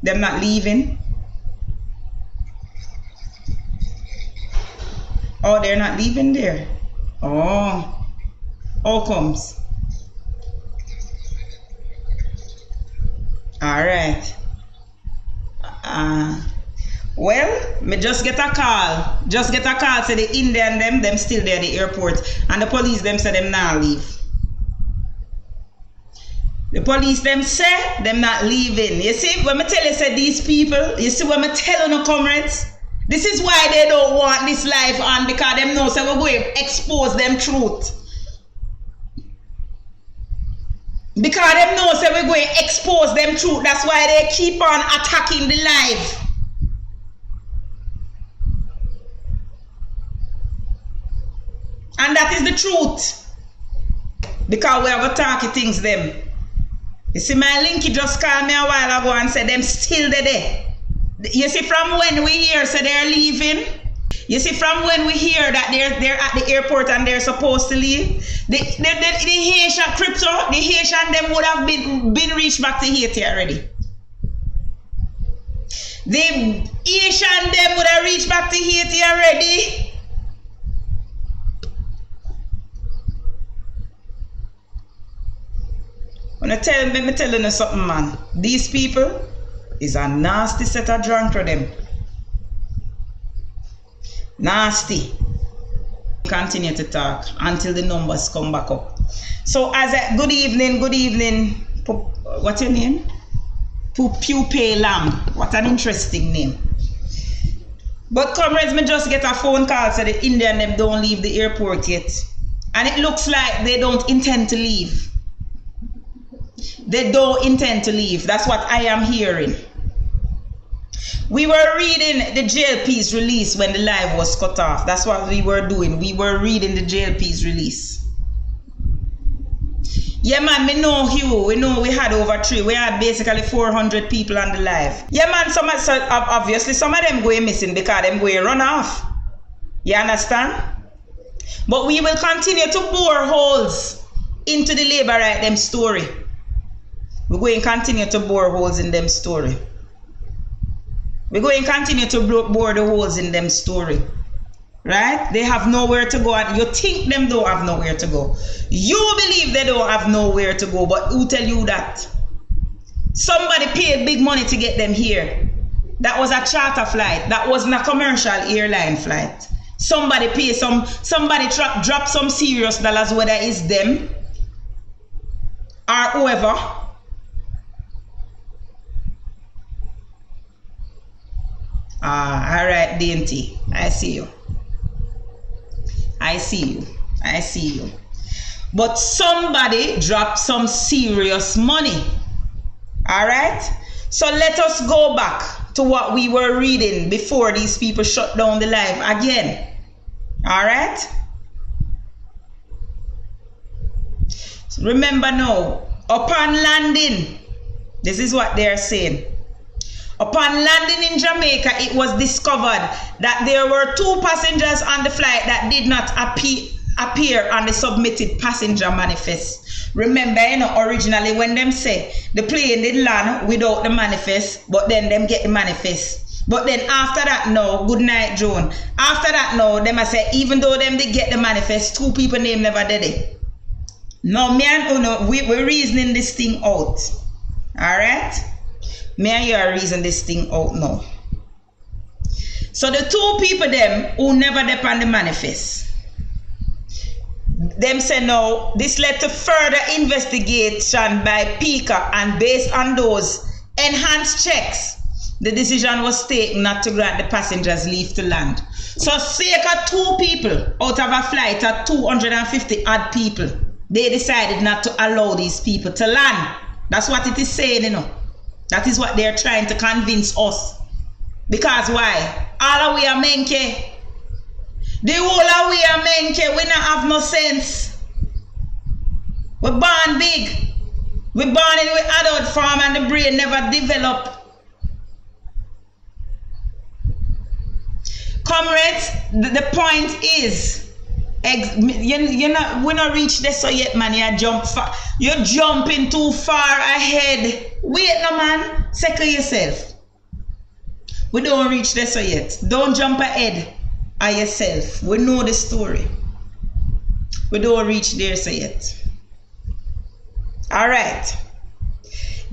Them not leaving. Oh, they're not leaving there. Oh, how comes? All right. Well, me just get a call. Just get a call. Say the Indian them still there at the airport, and the police them say them not leave. The police them say them not leaving. You see, when me tell you say these people, you see when me tell you no comrades, this is why they don't want this life on, because them know say we're going to expose them truth. Because them know say we're going to expose them truth. That's why they keep on attacking the life. And that is the truth. Because we have a talky things them. You see, my linky just called me a while ago and said them still there. You see, from when we hear say they're leaving, you see, from when we hear that they're at the airport and they're supposed to leave, the Haitian crypto, the Haitian them would have been reached back to Haiti already. The Haitian them would have reached back to Haiti already. When I tell me telling you something, man. These people is a nasty set of drunk to them. Nasty. Continue to talk until the numbers come back up. So as a good evening. What's your name? Pupe Lamb. What an interesting name. But comrades, me just get a phone call so the Indian them don't leave the airport yet. And it looks like they don't intend to leave. They don't intend to leave. That's what I am hearing. We were reading the JLP's release when the live was cut off. That's what we were doing. We were reading the JLP's release. Yeah, man, we know Hugh. We know we had over 3. We had basically 400 people on the live. Yeah, man, obviously some of them going missing because them going run off. You understand? But we will continue to bore holes into the labor right them story. We're going to continue to bore holes in them story. We're going to continue to bore the holes in them story. Right? They have nowhere to go. And you think them don't have nowhere to go. You believe they don't have nowhere to go. But who tell you that? Somebody paid big money to get them here. That was a charter flight. That wasn't a commercial airline flight. Somebody pay somebody drop some serious dollars, whether it's them or whoever. All right, Dainty. I see you. I see you. But somebody dropped some serious money. All right? So let us go back to what we were reading before these people shut down the live again. All right? So remember now, upon landing, this is what they're saying. Upon landing in Jamaica, it was discovered that there were 2 passengers on the flight that did not appear on the submitted passenger manifest. Remember, originally when them say the plane did land without the manifest, but then them get the manifest. But then after that, no, good night, Joan. After that, no, them I say, even though them did get the manifest, 2 people name never did it. No, me and Uno, we're reasoning this thing out. All right? Me and you are reason this thing out now. So the 2 people them who never depend the manifest, them say no, this led to further investigation by PICA, and based on those enhanced checks, the decision was taken not to grant the passengers leave to land. So circa 2 people out of a flight of 250 odd people, they decided not to allow these people to land. That's what it is saying, That is what they're trying to convince us. Because why? All of we are menke. The whole of we are menke. We not have no sense. We're born big. We're born in the adult form and the brain never developed. Comrades, the point is, we're not reached this so yet, man. You're jumping too far ahead. Wait no, man. Settle yourself. We don't reach there so yet. Don't jump ahead of yourself. We know the story. We don't reach there so yet. All right.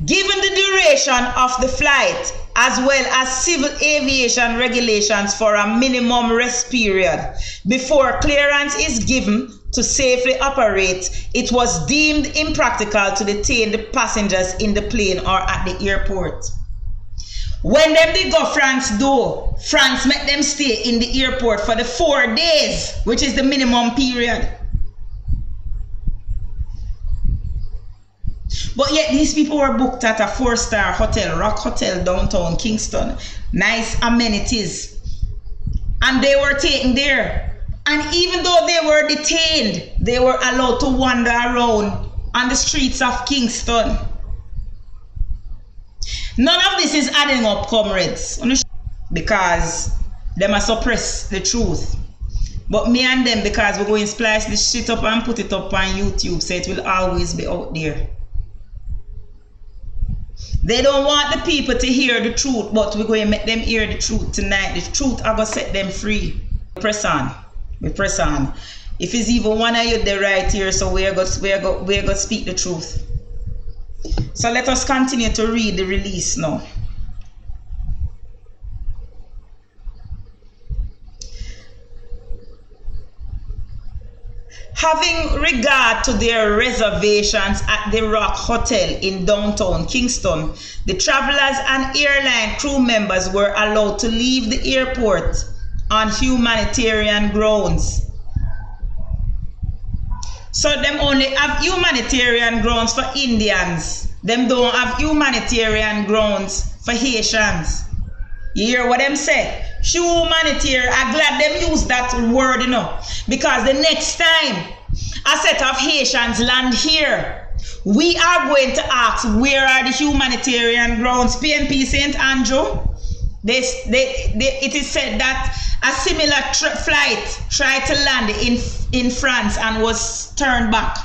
Given the duration of the flight, as well as civil aviation regulations for a minimum rest period before clearance is given to safely operate, it was deemed impractical to detain the passengers in the plane or at the airport. When them did go France do, France make them stay in the airport for the 4 days, which is the minimum period. But yet these people were booked at a 4-star hotel, Rock Hotel, downtown Kingston. Nice amenities. And they were taken there. And even though they were detained, they were allowed to wander around on the streets of Kingston. None of this is adding up, comrades. Because they must suppress the truth. But me and them, because we're going to splice this shit up and put it up on YouTube, so it will always be out there. They don't want the people to hear the truth, but we're going to make them hear the truth tonight. The truth are going to set them free. Press on. We press on. If it's even one of you there right here, so we're going to speak the truth. So let us continue to read the release now. Having regard to their reservations at the Rock Hotel in downtown Kingston, the travelers and airline crew members were allowed to leave the airport on humanitarian grounds. So them only have humanitarian grounds for Indians. Them don't have humanitarian grounds for Haitians. You hear what them say? Humanitarian. I'm glad them use that word, you know. Because the next time a set of Haitians land here, we are going to ask, where are the humanitarian grounds? PNP St. Andrew, it is said that a similar flight tried to land in France and was turned back.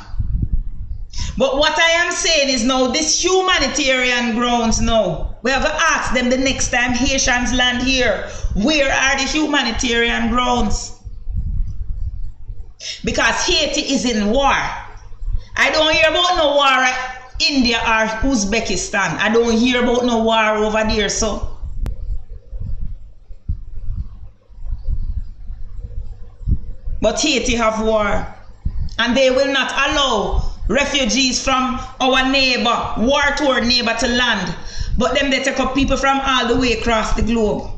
But what I am saying is now, this humanitarian grounds now, we have to ask them the next time Haitians land here, where are the humanitarian grounds? Because Haiti is in war. I don't hear about no war at India or Uzbekistan. I don't hear about no war over there, so. But Haiti have war. And they will not allow refugees from our neighbor, war-torn neighbor, to land. But them they take up people from all the way across the globe.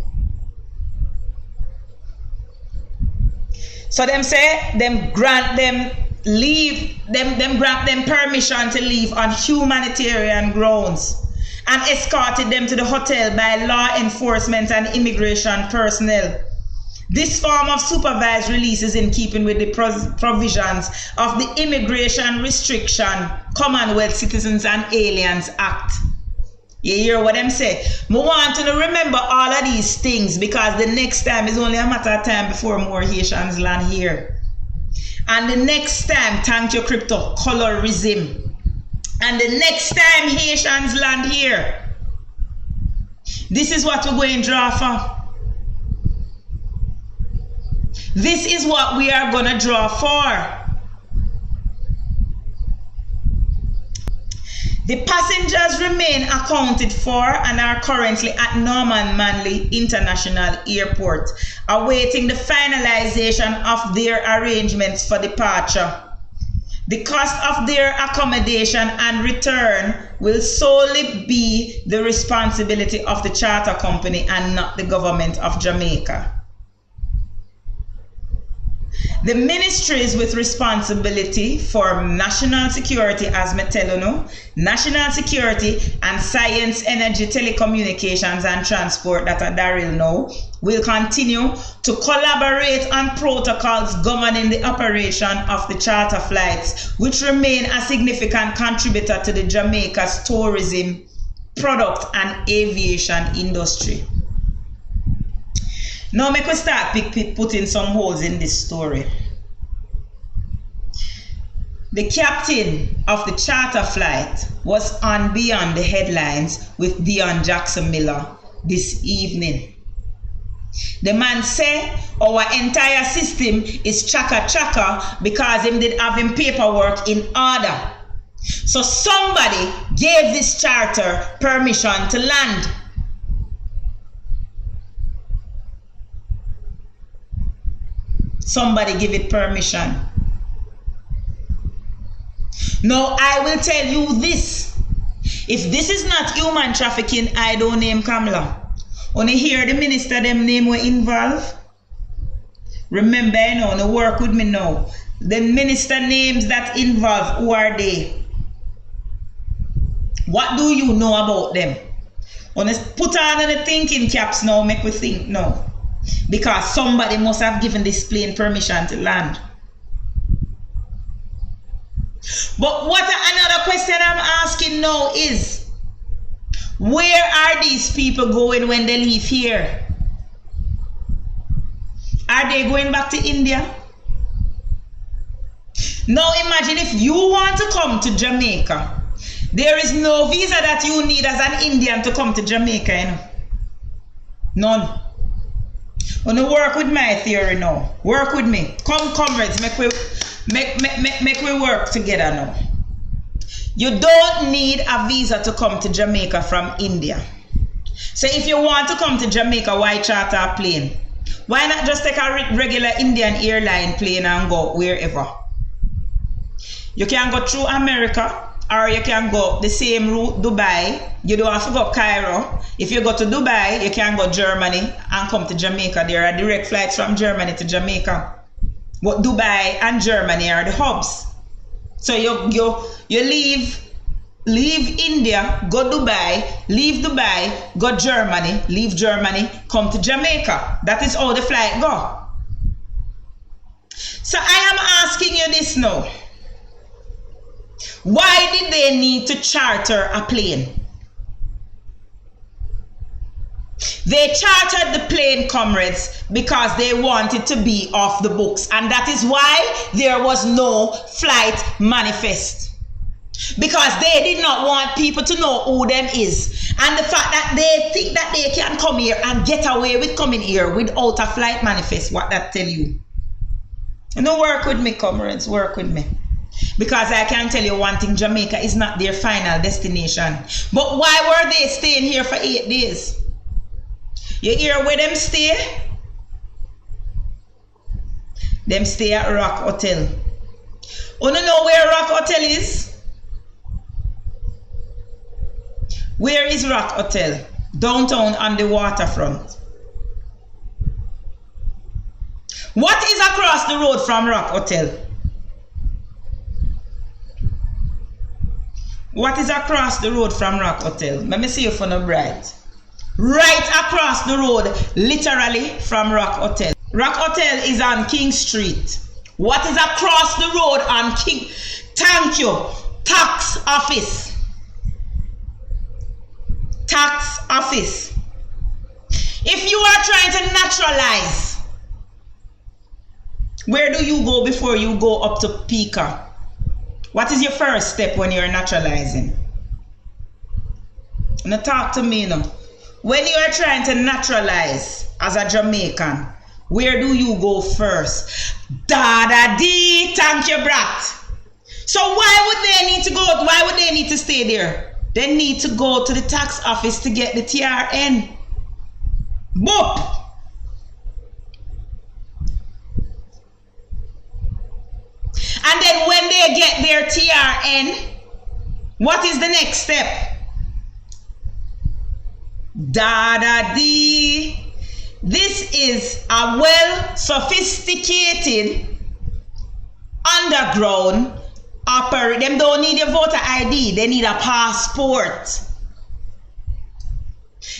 So them say, them grant them leave, them grant them permission to leave on humanitarian grounds and escorted them to the hotel by law enforcement and immigration personnel. This form of supervised release is in keeping with the provisions of the Immigration Restriction, Commonwealth Citizens and Aliens Act. You hear what them say? I want to remember all of these things, because the next time is only a matter of time before more Haitians land here. And the next time, thank you crypto, colorism. And the next time Haitians land here, this is what we're going to draw for. This is what we are going to draw for. The passengers remain accounted for and are currently at Norman Manley International Airport, awaiting the finalization of their arrangements for departure. The cost of their accommodation and return will solely be the responsibility of the charter company and not the government of Jamaica. The ministries with responsibility for national security, as me tell you now, national security and science, energy, telecommunications and transport, that are Daryl now, will continue to collaborate on protocols governing the operation of the charter flights, which remain a significant contributor to the Jamaica's tourism, product and aviation industry. Now make we start putting some holes in this story. The captain of the charter flight was on Beyond the Headlines with Dion Jackson Miller this evening. The man say our entire system is chaka because him did have him paperwork in order. So somebody gave this charter permission to land. Somebody give it permission. Now I will tell you this. If this is not human trafficking, I don't name Kamala. Only hear the minister them name were involved. Remember, you know, no work with me now. The minister names that involved, who are they? What do you know about them? Only put on the thinking caps now, make we think now. Because somebody must have given this plane permission to land. But what another question I'm asking now is, where are these people going when they leave here? Are they going back to India? Now imagine if you want to come to Jamaica. There is no visa that you need as an Indian to come to Jamaica, you know. None. Wanna work with my theory now. Work with me. Come, comrades, make we work together now. You don't need a visa to come to Jamaica from India. So if you want to come to Jamaica, why charter a plane? Why not just take a regular Indian airline plane and go wherever? You can go through America, or you can go the same route, Dubai. You don't have to go Cairo. If you go to Dubai, you can go Germany and come to Jamaica. There are direct flights from Germany to Jamaica. But Dubai and Germany are the hubs. So you leave India, go Dubai, leave Dubai, go Germany, leave Germany, come to Jamaica. That is how the flight go. So I am asking you this now. Why did they need to charter a plane? They chartered the plane, comrades, because they wanted to be off the books. And that is why there was no flight manifest. Because they did not want people to know who them is. And the fact that they think that they can come here and get away with coming here without a flight manifest, what that tell you? You know, work with me, comrades, work with me. Because I can tell you one thing, Jamaica is not their final destination. But why were they staying here for 8 days? You hear where them stay? Them stay at Rock Hotel. You know where Rock Hotel is? Where is Rock Hotel? Downtown on the waterfront. What is across the road from Rock Hotel? What is across the road from Rock Hotel? Let me see you for no bright. Right across the road, literally from Rock Hotel. Rock Hotel is on King Street. What is across the road on King? Thank you. Tax office. Tax office. If you are trying to naturalize, where do you go before you go up to Pika? What is your first step when you're naturalizing? Now talk to me now. When you are trying to naturalize as a Jamaican, where do you go first? Da-da-dee, thank you, brat. So why would they need to go? Why would they need to stay there? They need to go to the tax office to get the TRN. Boop. And then when they get their TRN, what is the next step? Da-da-dee. This is a well sophisticated underground operation. Them don't need a voter ID, they need a passport.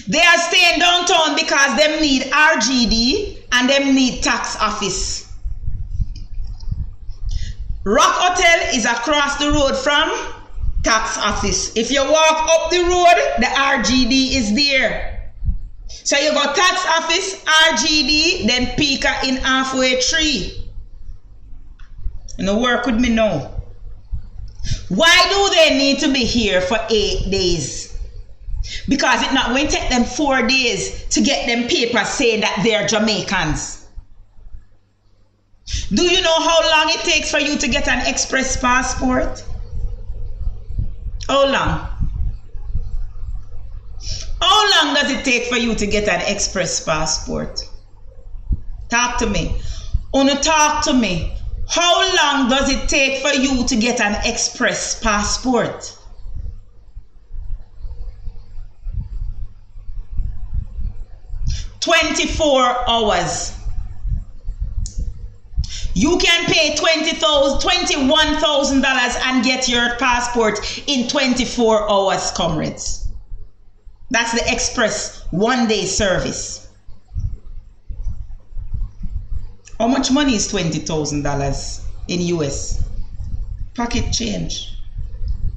They are staying downtown because them need RGD and them need tax office. Rock Hotel is across the road from tax office. If you walk up the road, the RGD is there. So you got tax office, RGD, then Pika in halfway tree. You know, work with me now. Why do they need to be here for 8 days? Because it's not going to take them 4 days to get them papers saying that they're Jamaicans. Do you know how long it takes for you to get an express passport? How long? How long does it take for you to get an express passport? Talk to me. Talk to me. How long does it take for you to get an express passport? $24 hours. You can pay $21,000 and get your passport in 24 hours, comrades. That's the express 1-day service. How much money is $20,000 in US? Pocket change.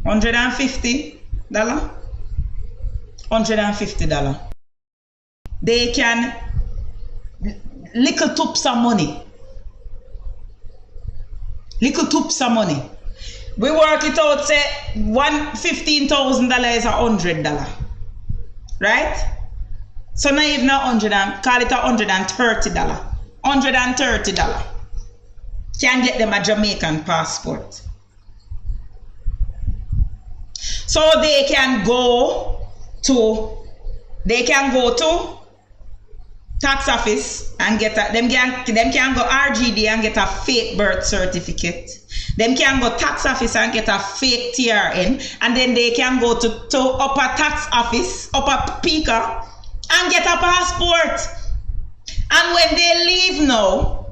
$150? $150. They can little tip some money. Little tip some money. We work it out, say $15,000 is $100. Right? So now even call it $130. $130 can get them a Jamaican passport. So they can go to tax office and get them can go RGD and get a fake birth certificate. Them can go tax office and get a fake TRN, and then they can go to upper tax office, upper Pika, and get a passport. And when they leave now,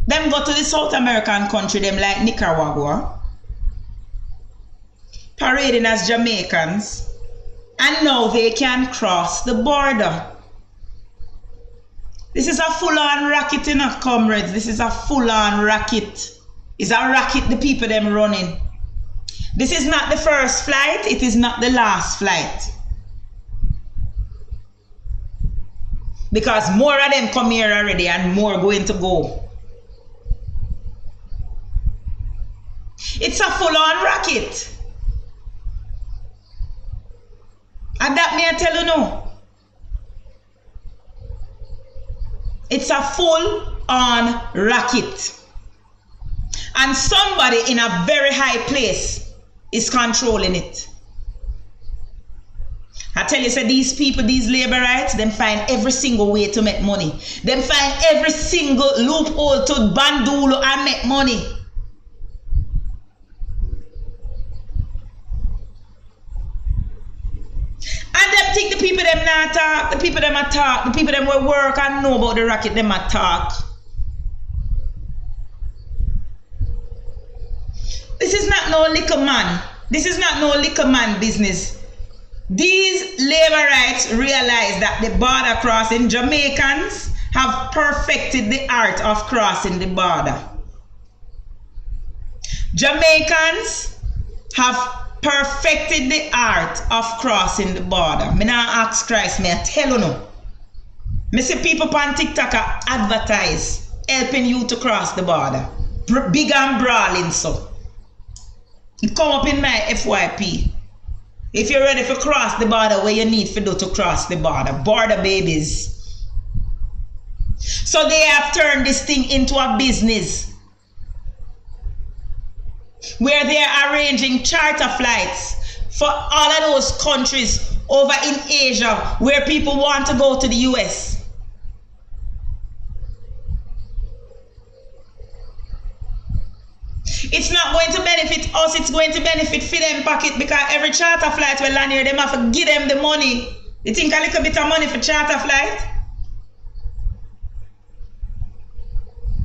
them go to the South American country, them like Nicaragua, parading as Jamaicans, and now they can cross the border. This is a full-on racket, you know, comrades. This is a full-on racket. It's a racket the people them running. This is not the first flight. It is not the last flight. Because more of them come here already and more going to go. It's a full-on racket. And that may I tell you no. It's a full-on racket. And somebody in a very high place is controlling it. I tell you, so these people, these laborites, them find every single way to make money. Them find every single loophole to bandulu and make money. And them think the people them not talk, the people them a talk, the people them will work and know about the racket, them a talk. This is not no liquor man. This is not no liquor man business. These laborites realize that the border crossing, Jamaicans have perfected the art of crossing the border. Jamaicans have perfected the art of crossing the border. Me not ask Christ, me I tell you no. Me see people on TikTok advertise helping you to cross the border. Big and brawling so. It come up in my FYP. If you're ready to cross the border, what you need to do to cross the border. Border babies. So they have turned this thing into a business where they are arranging charter flights for all of those countries over in Asia where people want to go to the US. It's not going to benefit us, it's going to benefit for them pocket, because every charter flight will land here, them have to give them the money. You think a little bit of money for charter flight?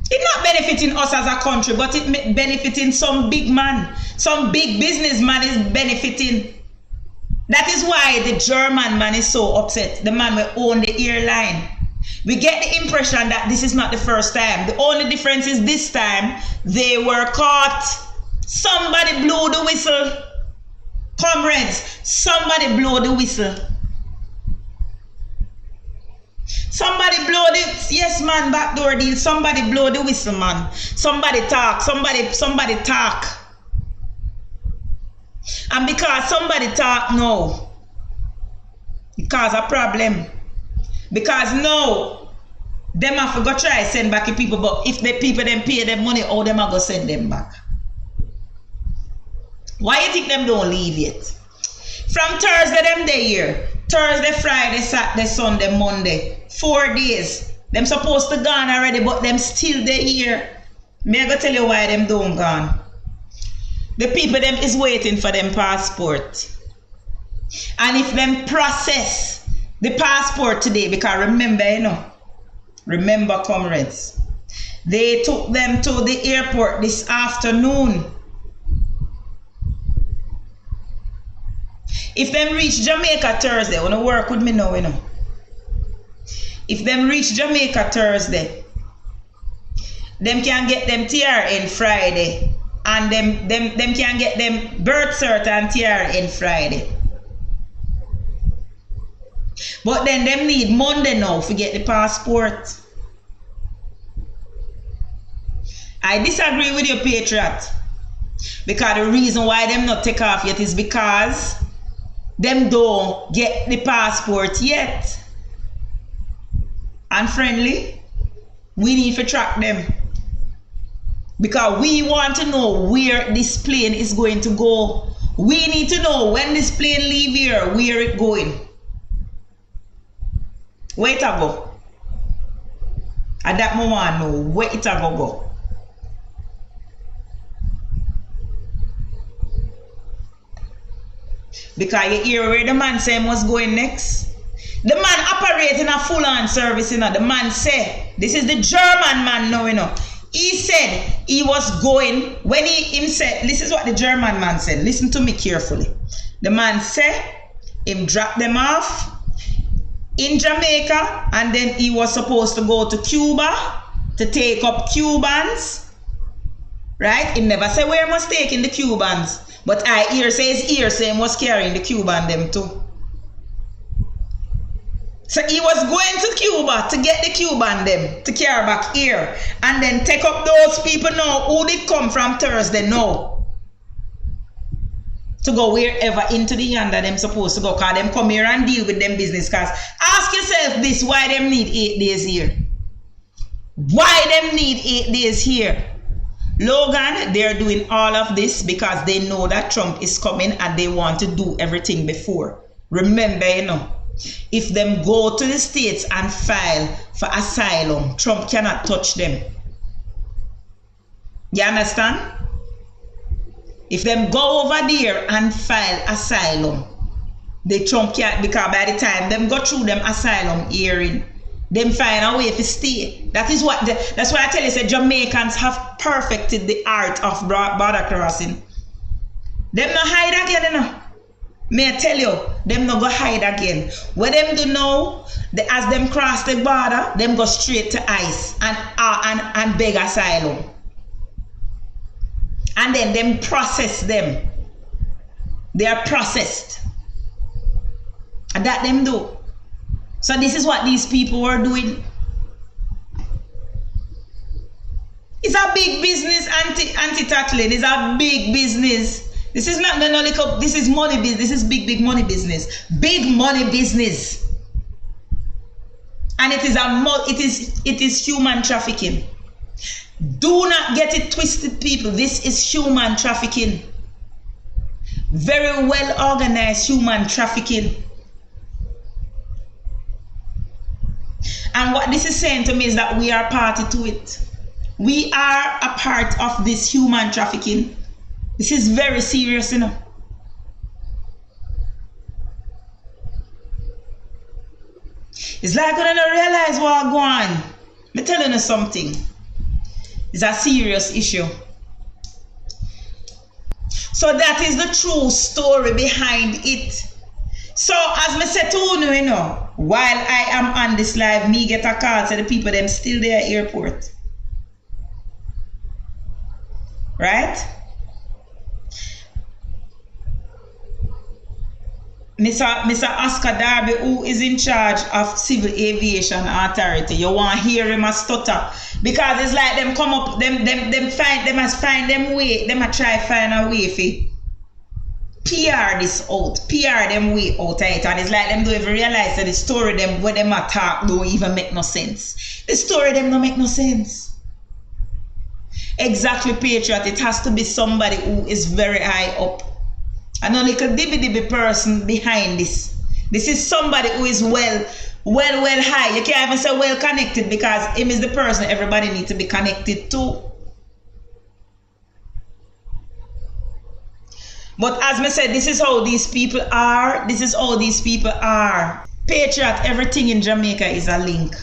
It's not benefiting us as a country, but it benefiting some big man. Some big businessman is benefiting. That is why the German man is so upset. The man will own the airline. We get the impression that this is not the first time. The only difference is this time they were caught. Somebody blew the whistle. Comrades, somebody blow the whistle. Somebody blow the, yes man, backdoor deal. Somebody blow the whistle, man. Somebody talk, somebody talk. And because somebody talk now, It cause a problem. Because now, them have to go try send back the people, but if the people them pay them money, how them are go send them back? Why you think them don't leave yet? From Thursday them they here. Thursday, Friday, Saturday, Sunday, Monday. 4 days. Them supposed to gone already, but them still they here. Me I go tell you why them don't gone. The people them is waiting for them passport. And if them process the passport today, because remember, you know, remember comrades, they took them to the airport this afternoon. If them reach Jamaica Thursday, wanna work with me now, you know. If them reach Jamaica Thursday, them can get them TRN Friday, and them can get them birth cert and TRN Friday. But then them need Monday now to get the passport. I disagree with you, Patriot, because the reason why them not take off yet is because them don't get the passport yet. And friendly, we need to track them, because we want to know where this plane is going to go. We need to know when this plane leave here, where it going. Where it a go? At that moment, I know where it a go. Because you hear where the man say he was going next. The man operating a full-on service, you know. The man say, this is the German man now, you know. He said he was going, when him said, this is what the German man said. Listen to me carefully. The man said, him drop them off in Jamaica, and then he was supposed to go to Cuba to take up Cubans. Right? He never said where he was taking the Cubans. But I hear say his ear say he was carrying the Cuban them too. So he was going to Cuba to get the Cuban them to carry back here, and then take up those people now who did come from Thursday now to go wherever into the yonder them supposed to go, because them come here and deal with them business. Cause ask yourself this, why them need 8 days here? Why them need 8 days here? Logan, they're doing all of this because they know that Trump is coming and they want to do everything before. Remember, you know, if them go to the States and file for asylum, Trump cannot touch them. You understand? If them go over there and file asylum, the Trump can't, because by the time them go through them asylum hearing, them find a way to stay. That is what that's why I tell you, say Jamaicans have perfected the art of border crossing. Them no hide again, you know. May I tell you, them no go hide again. What them do now, as them cross the border, them go straight to ICE and beg asylum. And then them process them. They are processed. And that them do. So this is what these people were doing. It's a big business, anti-tattling. It's a big business. This is not no little, this is money business. This is big money business. Big money business. And it is human trafficking. Do not get it twisted, people. This is human trafficking. Very well organized human trafficking. And what this is saying to me is that we are party to it. We are a part of this human trafficking. This is very serious, you know. It's like when I don't realize what I'm going. I'm telling you something. It's a serious issue. So that is the true story behind it. So as me say to you know, while I am on this live, me get a call to the people them still there at airport. Right? Mr. Oscar Darby, who is in charge of Civil Aviation Authority, you want to hear him a stutter, because it's like them come up, them must find them way, them a try find a way PR this out, PR them way out of it, and it's like them don't even realize that the story them where them attack don't even make no sense. The story them don't make no sense. Exactly, Patriot. It has to be somebody who is very high up. And a little dibby person behind this. This is somebody who is well high. You can't even say well connected, because him is the person everybody needs to be connected to. But as I said, this is how these people are. This is how these people are. Patriot, everything in Jamaica is a link.